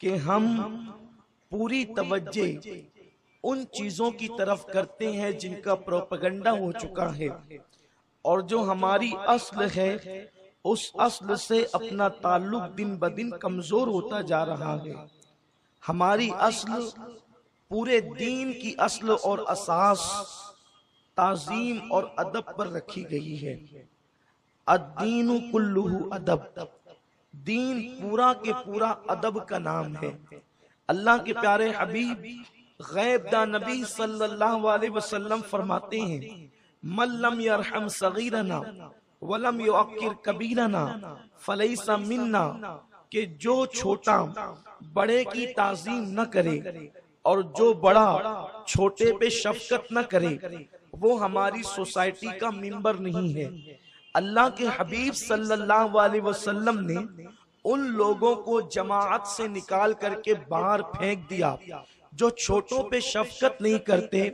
کہ ہم پوری توجہ ان چیزوں کی طرف کرتے ہیں جن کا پروپیگنڈا ہو چکا ہے، اور جو ہماری اصل ہے اس اصل سے اپنا تعلق دن بدن کمزور ہوتا جا رہا ہے۔ ہماری اصل، پورے دین کی اصل اور اساس تعظیم اور ادب پر رکھی گئی ہے۔ الدین کلہ ادب، دین پورا کے پورا ادب کا نام ہے۔ اللہ کے پیارے حبیب غیب دا نبی صلی اللہ علیہ وسلم فرماتے ہیں، من لم یرحم صغیرنا ولم یعقر کبیرنا فلیس منا، کہ جو چھوٹا بڑے کی تعظیم نہ کرے اور جو بڑا چھوٹے پہ شفقت نہ کرے وہ ہماری سوسائٹی کا ممبر نہیں ہے۔ اللہ کے حبیب صلی اللہ علیہ وسلم نے ان لوگوں کو جماعت سے نکال کر کے باہر پھینک دیا جو چھوٹوں پہ شفقت نہیں کرتے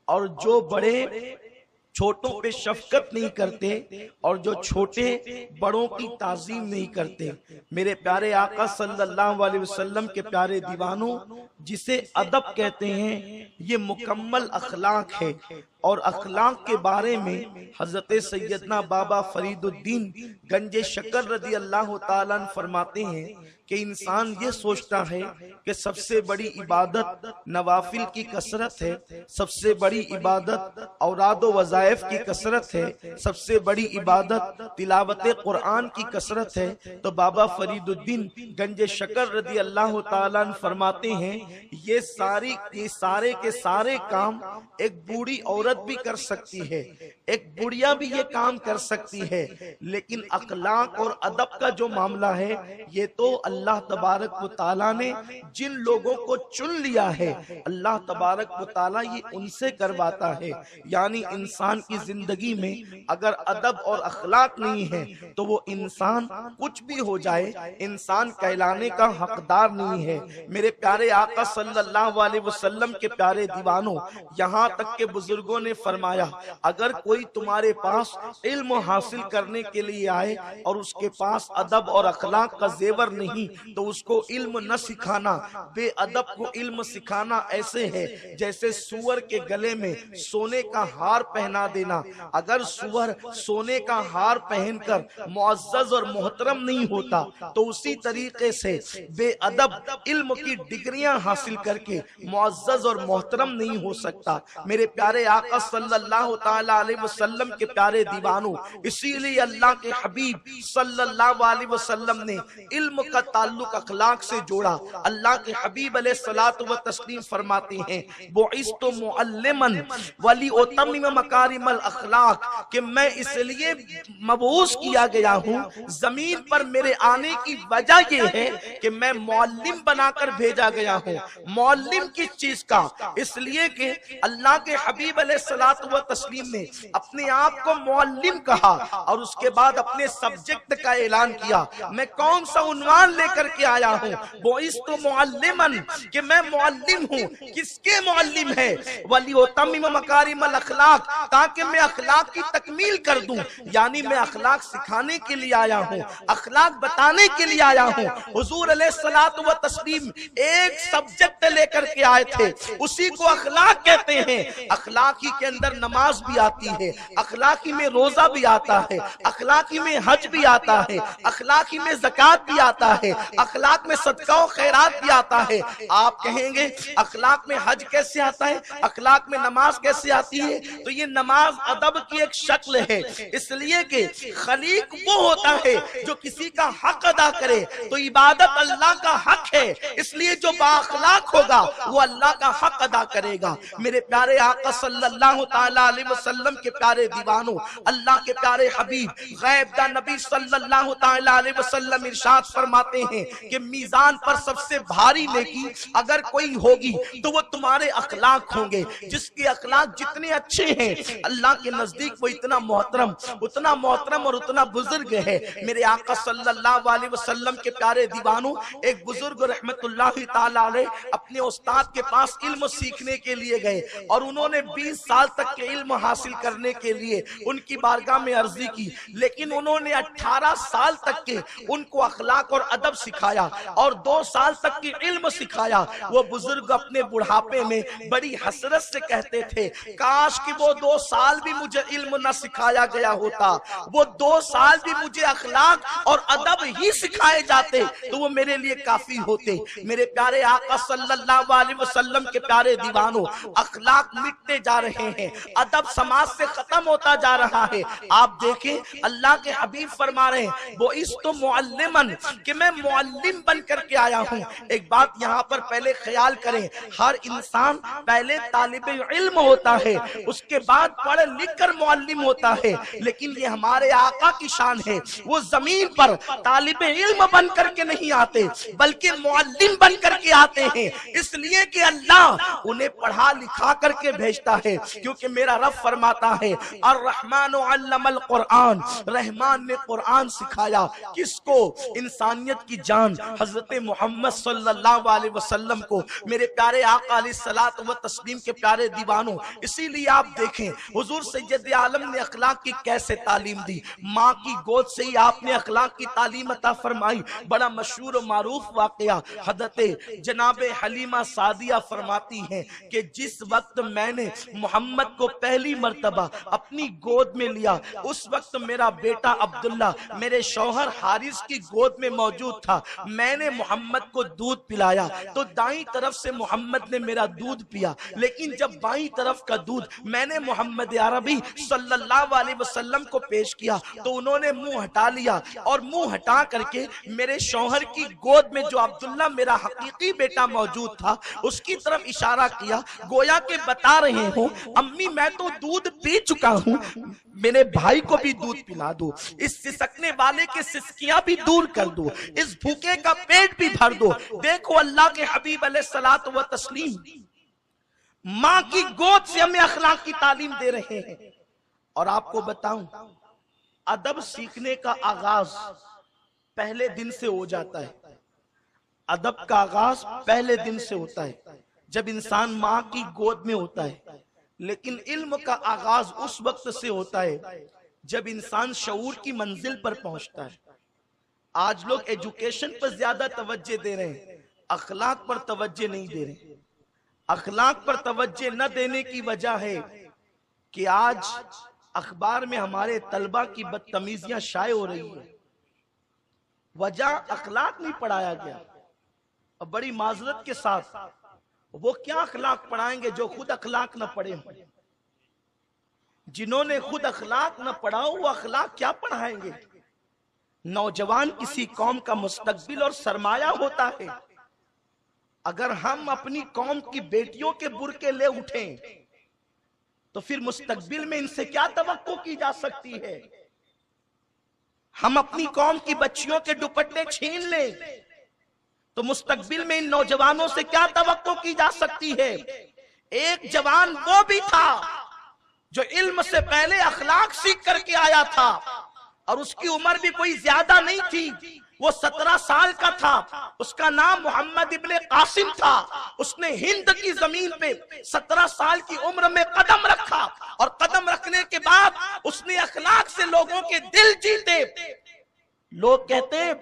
اور جو بڑے چھوٹوں پہ شفقت نہیں کرتے اور جو چھوٹے بڑوں کی تعظیم نہیں کرتے۔ میرے پیارے آقا صلی اللہ علیہ وسلم کے پیارے دیوانوں، جسے ادب کہتے ہیں یہ مکمل اخلاق ہے، اور اخلاق کے بارے میں حضرت سیدنا بابا فرید الدین گنج شکر رضی اللہ تعالیٰ عنہ فرماتے ہیں کہ انسان یہ سوچتا ہے کہ سب سے بڑی عبادت نوافل کی کثرت ہے، سب سے بڑی عبادت اوراد و وظائف کی کثرت ہے، سب سے بڑی عبادت تلاوت قرآن کی کثرت ہے، تو بابا فرید الدین گنج شکر رضی اللہ تعالیٰ عنہ فرماتے ہیں یہ سارے کے سارے کام ایک بوڑھی عورت بھی کر سکتی ہے، ایک بڑھیا بھی یہ کام کر سکتی ہے، لیکن اخلاق اور ادب کا جو معاملہ ہے یہ تو اللہ تبارک و تعالیٰ نے جن لوگوں کو چن لیا ہے اللہ تبارک و تعالیٰ یہ ان سے کرواتا ہے۔ یعنی انسان کی زندگی میں اگر ادب اور اخلاق نہیں ہے تو وہ انسان کچھ بھی ہو جائے انسان کہلانے کا حقدار نہیں ہے۔ میرے پیارے آقا صلی اللہ علیہ وسلم کے پیارے دیوانوں، یہاں تک کہ بزرگوں نے فرمایا اگر کوئی تمہارے پاس علم حاصل کرنے کے لیے آئے اور اس کے پاس ادب اور اخلاق کا زیور نہیں تو اس کو علم نہ سکھانا۔ بے ادب کو علم سکھانا ایسے ہے جیسے سور کے گلے میں سونے کا ہار پہنا دینا۔ اگر سور سونے کا ہار پہن کر معزز اور محترم نہیں ہوتا تو اسی طریقے سے بے ادب علم کی ڈگریاں حاصل کر کے معزز اور محترم نہیں ہو سکتا۔ میرے پیارے آقا صلی اللہ تعالی علیہ وسلم کے پیارے دیوانوں، اسی لیے اللہ کے حبیب صلی اللہ علیہ وسلم نے علم کا تعلق اخلاق سے جوڑا۔ اللہ کے حبیب علیہ الصلوۃ والتسلیم فرماتے ہیں بعثت معلما ولأتمم مکارم الاخلاق، کہ میں اس لیے مبعوث کیا گیا ہوں، زمین پر میرے آنے کی وجہ یہ ہے کہ میں معلم بنا کر بھیجا گیا ہوں۔ معلم کس چیز کا؟ اس لیے کہ اللہ کے حبیب علیہ الصلوۃ والتسلیم نے اپنے آپ کو معلم کہا اور اس کے بعد اپنے سبجیکٹ کا اعلان کیا۔ میں کون سا عنوان لے کر کے آیا ہوں؟ بعثت معلما، کہ میں معلم ہوں۔ کس کے معلم ہے؟ وَلِأُتَمِّمَ مَكَارِمَ الْأَخْلَاقِ، تاکہ میں اخلاق کی تکمیل کر دوں۔ یعنی میں اخلاق سکھانے کے لیے آیا ہوں، اخلاق بتانے کے لیے آیا ہوں۔ حضور علیہ الصلوۃ والتسلیم ایک سبجیکٹ لے کر کے آئے تھے، اسی کو اخلاق کہتے ہیں۔ اخلاقی کے اندر نماز بھی آتی ہے، اخلاقی میں روزہ بھی آتا ہے، اخلاقی میں حج بھی آتا ہے، اخلاقی میں زکوٰۃ بھی آتا ہے، اخلاق میں صدقہ و خیرات بھی آتا ہے۔ آپ کہیں گے اخلاق میں حج کیسے آتا ہے، اخلاق میں نماز کیسے آتی ہے؟ تو یہ نماز ادب کی ایک شکل ہے، اس لیے کہ خلیق وہ ہوتا ہے جو کسی کا حق ادا کرے، تو عبادت اللہ کا حق ہے، اس لیے جو با اخلاق ہوگا وہ اللہ کا حق ادا کرے گا۔ میرے پیارے آقا صلی اللہ تعالی علیہ وسلم کے پیارے دیوانوں، اللہ کے پیارے حبیب غیب دا نبی صلی اللہ تعالی علیہ وسلم ارشاد فرماتے ہیں کہ میزان پر سب سے بھاری نیکی اگر کوئی ہوگی تو وہ تمہارے اخلاق ہوں گے۔ جس کے اخلاق جتنے اچھے ہیں اللہ کے نزدیک وہ اتنا محترم اور اتنا بزرگ ہے۔ میرے آقا صلی اللہ علیہ وسلم کے پیارے دیوانوں، ایک بزرگ بزرگ رحمت اللہ تعالی علیہ اپنے استاد کے پاس علم سیکھنے کے لیے گئے اور انہوں نے 20 سال تک کے علم حاصل کرنے کے لیے ان کی بارگاہ میں عرضی کی، لیکن انہوں نے 18 سال تک کے ان کو اخلاق اور ادب سکھایا اور 2 سال تک کی علم سکھایا۔ وہ بزرگ اپنے بڑھاپے میں بڑی حسرت سے کہتے تھے کاش کہ وہ 2 سال بھی مجھے علم نہ سکھایا گیا ہوتا، وہ 2 سال بھی مجھے اخلاق اور ادب ہی سکھائے جاتے تو وہ میرے لیے کافی ہوتے۔ میرے پیارے آقا صلی اللہ علیہ وسلم کے پیارے دیوانوں، اخلاق مٹتے جا رہے ہیں، ادب سماج سے ختم ہوتا جا رہا ہے۔ آپ دیکھیں اللہ کے حبیب فرما رہے ہیں بُعِثْتُ مُعَلِّمًا کہ میں معلم بن کر کے آیا ہوں۔ ایک بات یہاں پر پہلے خیال کریں، ہر انسان پہلے طالب علم ہوتا ہے، اس کے بعد پڑھ لکھ کر معلم ہوتا ہے، لیکن یہ ہمارے آقا کی شان ہے، وہ زمین پر طالب علم بن کر کے نہیں آتے بلکہ معلم بن کر کے آتے ہیں، اس لیے کہ اللہ انہیں پڑھا لکھا کر کے بھیجتا ہے، کیونکہ میرا رب فرماتا ہے الرحمن علم القرآن، رحمان نے قرآن سکھایا کس کو؟ انسانیت کی جان حضرت محمد صلی اللہ علیہ وسلم کو، میرے پیارے آقا علیہ الصلوۃ والتسلیم کے پیارے دیوانوں۔ اسی لیے آپ دیکھیں حضور سید عالم نے اخلاق کی کیسے تعلیم دی، ماں کی گود سے ہی آپ نے اخلاق کی تعلیم عطا فرمائی۔ بڑا مشہور و معروف واقعہ حضرت جناب حلیمہ سعدیہ فرماتی ہیں کہ جس وقت میں نے محمد کو پہلی مرتبہ اپنی گود میں لیا اس وقت میرا بیٹا عبداللہ میرے شوہر حارث کی گود میں موجود تھا، میں نے محمد کو دودھ پلایا تو دائیں طرف سے محمد نے میرا دودھ پیا، لیکن جب بائیں طرف کا دودھ میں نے محمد عربی صلی اللہ علیہ وسلم کو پیش کیا تو انہوں نے منہ ہٹا لیا اور منہ ہٹا کر کے میرے شوہر کی گود میں جو عبداللہ میرا حقیقی بیٹا موجود تھا اس کی طرف اشارہ کیا، گویا کہ بتا رہے ہوں امی میں تو دودھ پی چکا ہوں، میرے بھائی کو بھی دودھ پلا دو، اس سسکنے والے کے سسکیاں بھی دور کر دو، اس بھوکے کا پیٹ بھی بھر دو۔ دیکھو اللہ کے حبیب علیہ الصلوۃ والتسلیم ماں کی گود سے ہمیں اخلاق کی تعلیم دے رہے ہیں۔ اور آپ کو بتاؤں ادب سیکھنے کا آغاز پہلے دن سے ہو جاتا ہے، ادب کا آغاز پہلے دن سے ہوتا ہے جب انسان ماں کی گود میں ہوتا ہے، لیکن علم کا آغاز اس وقت سے ہوتا ہے جب انسان شعور کی منزل پر پہنچتا ہے۔ آج لوگ ایجوکیشن پر زیادہ توجہ دے رہے ہیں، اخلاق پر توجہ نہیں دے رہے۔ اخلاق پر توجہ نہ دینے کی وجہ ہے کہ آج اخبار میں ہمارے طلبہ کی بدتمیزیاں شائع ہو رہی ہیں، وجہ اخلاق نہیں پڑھایا گیا۔ اور بڑی معذرت کے ساتھ وہ کیا اخلاق پڑھائیں گے جو خود اخلاق نہ پڑھے ہوں؟ جنہوں نے خود اخلاق نہ پڑھا ہو وہ اخلاق کیا پڑھائیں گے؟ نوجوان کسی قوم کا مستقبل اور سرمایہ ہوتا ہے، اگر ہم اپنی قوم کی بیٹیوں کے برقعے لے اٹھیں تو پھر مستقبل میں ان سے کیا توقع کی جا سکتی ہے؟ ہم اپنی قوم کی بچیوں کے دوپٹے چھین لیں تو مستقبل میں ان نوجوانوں سے کیا توقع کی جا سکتی ہے؟ ایک جوان وہ بھی تھا جو علم سے پہلے اخلاق سیکھ کر کے آیا تھا اور اس کی عمر بھی کوئی زیادہ نہیں تھی، وہ 17 سال کا تھا، اس کا نام محمد ابن قاسم تھا۔ اس نے ہند کی زمین پہ 17 سال کی عمر میں قدم رکھا اور قدم رکھنے کے بعد اس نے اخلاق سے لوگوں کے دل جیتے۔ لوگ کہتے ہیں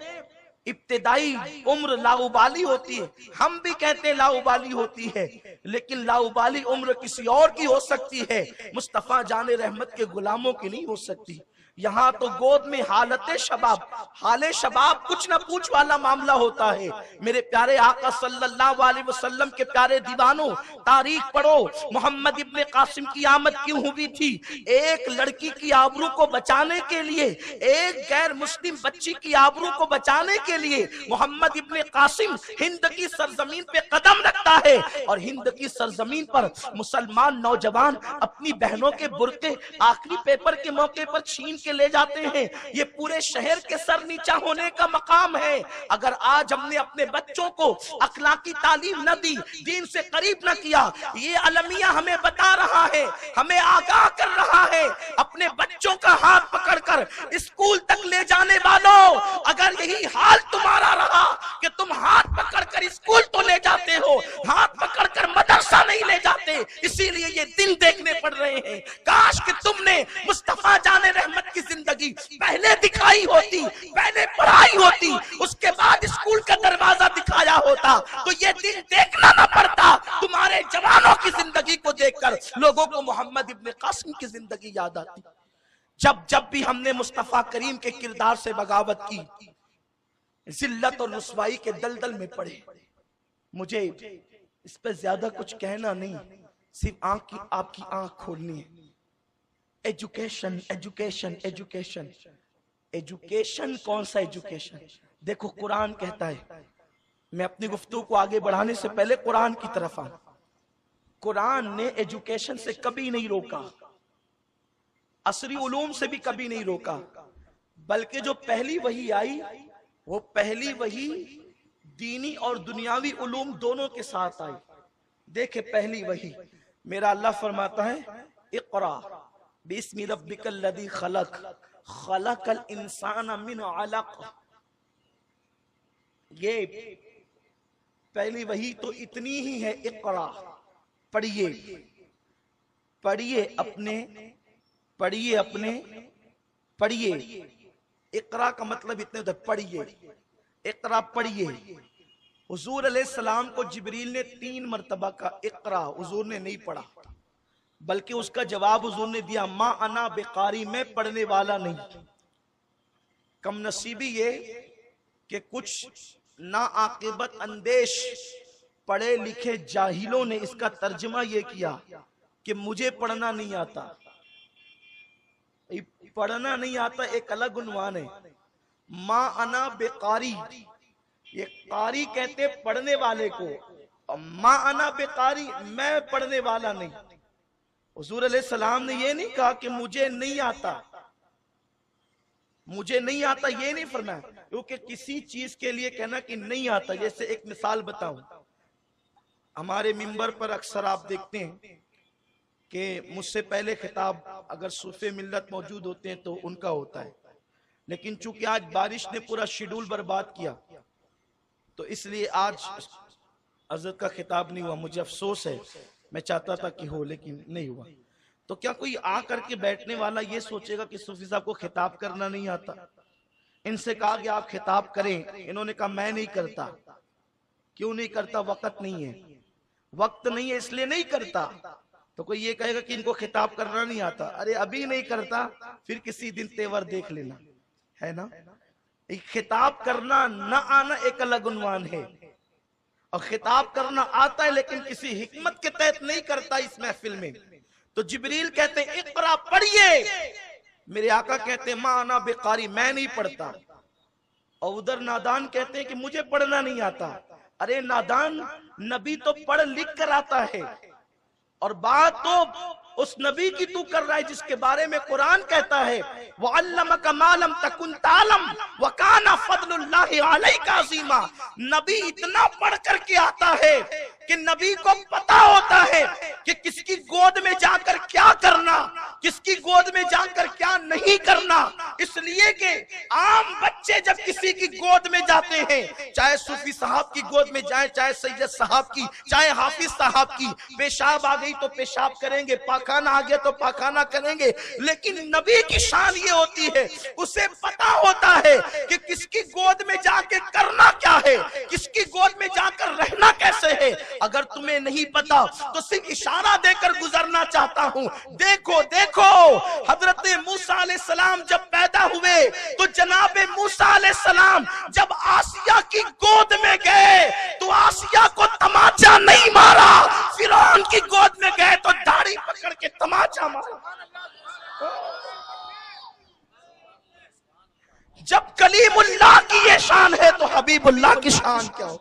ابتدائی عمر لاؤبالی ہوتی ہے، ہم بھی کہتے ہیں لاؤبالی ہوتی ہے، لیکن لاؤبالی عمر کسی اور کی ہو سکتی ہے، مصطفیٰ جان رحمت کے غلاموں کی نہیں ہو سکتی۔ یہاں تو گود میں حالت شباب، حال شباب کچھ نہ پوچھ والا معاملہ ہوتا ہے۔ میرے پیارے آقا صلی اللہ علیہ وسلم کے پیارے دیوانوں، تاریخ پڑھو، محمد ابن قاسم کی آمد کیوں ہوئی تھی؟ ایک لڑکی کی آبرو کو بچانے کے لیے، ایک غیر مسلم بچی کی آبرو کو بچانے کے لیے محمد ابن قاسم ہند کی سرزمین پہ قدم رکھتا ہے، اور ہند کی سرزمین پر مسلمان نوجوان اپنی بہنوں کے برقعے آخری پیپر کے موقع پر چھین کے لے جاتے ہیں، یہ پورے شہر کے سر نیچا ہونے کا مقام ہے۔ اگر آج ہم نے اپنے بچوں کو اخلاقی تعلیم نہ دی، دین سے قریب نہ کیا، یہ المیہ ہمیں بتا رہا ہے، ہمیں آگاہ کر رہا ہے، اپنے بچوں کا ہاتھ پکڑ کر اسکول تک لے جانے والوں، اگر یہی حال تمہارا رہا کہ تم ہاتھ پکڑ کر اسکول تو لے جاتے ہو، ہاتھ پکڑ کر مدرسہ نہیں لے جاتے، اسی لیے یہ دن دیکھنے پڑ رہے ہیں۔ کاش کہ تم نے مصطفیٰ جان رحمت کی زندگی پہلے دکھائی ہوتی، پہلے پڑھائی ہوتی، اس کے بعد اسکول کا دروازہ دکھایا ہوتا، تو یہ دن دیکھنا نہ پڑتا۔ تمہارے جوانوں کی زندگی کو دیکھ کر لوگوں کو محمد ابن قاسم کی زندگی یاد آتی۔ جب بھی ہم نے مصطفیٰ کریم کے کردار سے بغاوت کی، ذلت اور رسوائی کے دلدل میں پڑے۔ مجھے اس پہ زیادہ کچھ کہنا نہیں، صرف آپ کی آنکھ کھولنی ہے۔ ایجوکیشن ایجوکیشن ایجوکیشن ایجوکیشن کون سا ایجوکیشن؟ دیکھو قرآن کہتا ہے، میں اپنی گفتگو کو آگے بڑھانے سے پہلے قرآن کی طرف آؤں۔ قرآن نے ایجوکیشن سے کبھی نہیں روکا، عصری علوم سے بھی کبھی نہیں روکا، بلکہ جو پہلی وحی آئی وہ پہلی وحی دینی اور دنیاوی علوم دونوں کے ساتھ آئی۔ دیکھیں پہلی وحی میرا اللہ فرماتا ہے اقرا بسم ربک الذی خلق خلق الانسان من علق۔ یہ پہلی وحی تو اتنی ہی ہے، اقرا پڑھیے، پڑھیے اپنے پڑھیے۔ اقرا کا مطلب اتنے ہوتا ہے پڑھیے، اقرا پڑھیے۔ حضور علیہ السلام کو جبریل نے 3 مرتبہ کہا اقرا، حضور نے نہیں پڑھا، بلکہ اس کا جواب حضور نے دیا ما انا بقاری، میں پڑھنے والا نہیں۔ کم نصیبی یہ کہ کچھ ناعاقبت اندیش پڑھے لکھے جاہلوں نے اس کا ترجمہ یہ کیا کہ مجھے پڑھنا نہیں آتا۔ پڑھنا نہیں آتا ایک الگ عنوان ہے، ما انا بقاری، یہ قاری کہتے پڑھنے والے کو، ما انا بقاری، میں پڑھنے والا نہیں۔ حضور علیہ السلام نے یہ نہیں کہا کہ مجھے نہیں آتا، مجھے نہیں آتا یہ نہیں فرمایا، کیونکہ کسی چیز کے لیے کہنا کہ نہیں آتا، جیسے ایک مثال بتاؤں، ہمارے منبر پر اکثر آپ دیکھتے ہیں کہ مجھ سے پہلے خطاب اگر صوفے ملت موجود ہوتے ہیں تو ان کا ہوتا ہے، لیکن چونکہ آج بارش نے پورا شیڈول برباد کیا تو اس لیے آج حضرت کا خطاب نہیں ہوا۔ مجھے افسوس ہے، میں چاہتا تھا کہ ہو لیکن نہیں ہوا۔ تو کیا کوئی آ کر کے بیٹھنے والا یہ سوچے گا کہ صوفی صاحب کو خطاب کرنا نہیں آتا؟ ان سے کہا کہ آپ خطاب کریں، انہوں نے کہا میں نہیں کرتا۔ کیوں نہیں کرتا؟ وقت نہیں ہے، وقت نہیں ہے اس لیے نہیں کرتا۔ تو کوئی یہ کہے گا کہ ان کو خطاب کرنا نہیں آتا، ارے ابھی نہیں کرتا، پھر کسی دن تیور دیکھ لینا، ہے نا؟ خطاب کرنا نہ آنا ایک الگ عنوان ہے، اور خطاب کرنا آتا ہے لیکن کسی حکمت کے تحت نہیں کرتا اس محفل میں۔ تو جبریل کہتے ہیں اقرا پڑھیے، میرے آقا کہتے ہیں ما انا بقاری، میں نہیں پڑھتا، اور ادھر نادان کہتے ہیں کہ مجھے پڑھنا نہیں آتا۔ ارے نادان، نبی تو پڑھ لکھ کر آتا ہے، اور بات تو اس نبی کی تو کر رہا ہے جس کے بارے میں قرآن کہتا ہے وَعَلَّمَكَ مَا لَمْ تَكُنْ تَعْلَمْ وَكَانَ فَضْلُ اللَّهِ عَلَيْكَ عَظِيمًا۔ نبی اتنا پڑھ کر کے آتا ہے کہ نبی کو پتا ہوتا ہے کہ کس کی گود میں جا کر کیا کرنا، کس کی گود میں جا کر کیا نہیں کرنا، اس لیے کہ عام بچے جب کسی کی گود میں جاتے ہیں، چاہے صوفی صاحب کی گود میں جائیں، چاہے سید صاحب کی، چاہے حافظ صاحب کی، پیشاب آ گئی تو پیشاب کریں گے، پاخانہ آ گیا تو پاخانہ کریں گے، لیکن نبی کی شان یہ ہوتی ہے اسے پتا ہوتا ہے کہ کس کی گود میں جا کے کرنا کیا ہے، کس کی گود میں جا کر رہنا کیسے ہے۔ اگر تمہیں نہیں پتا تو صرف اشارہ دے کر گزرنا چاہتا ہوں۔ دیکھو دیکھو حضرت موسیٰ علیہ السلام جب پیدا ہوئے تو جناب موسیٰ علیہ السلام جب آسیہ کی گود میں گئے تو آسیہ کو تماچا نہیں مارا، فرعون کی گود میں گئے تو داڑھی پکڑ کے تماچا مارا۔ جب کلیم اللہ کی یہ شان ہے تو حبیب اللہ کی شان کیا ہو؟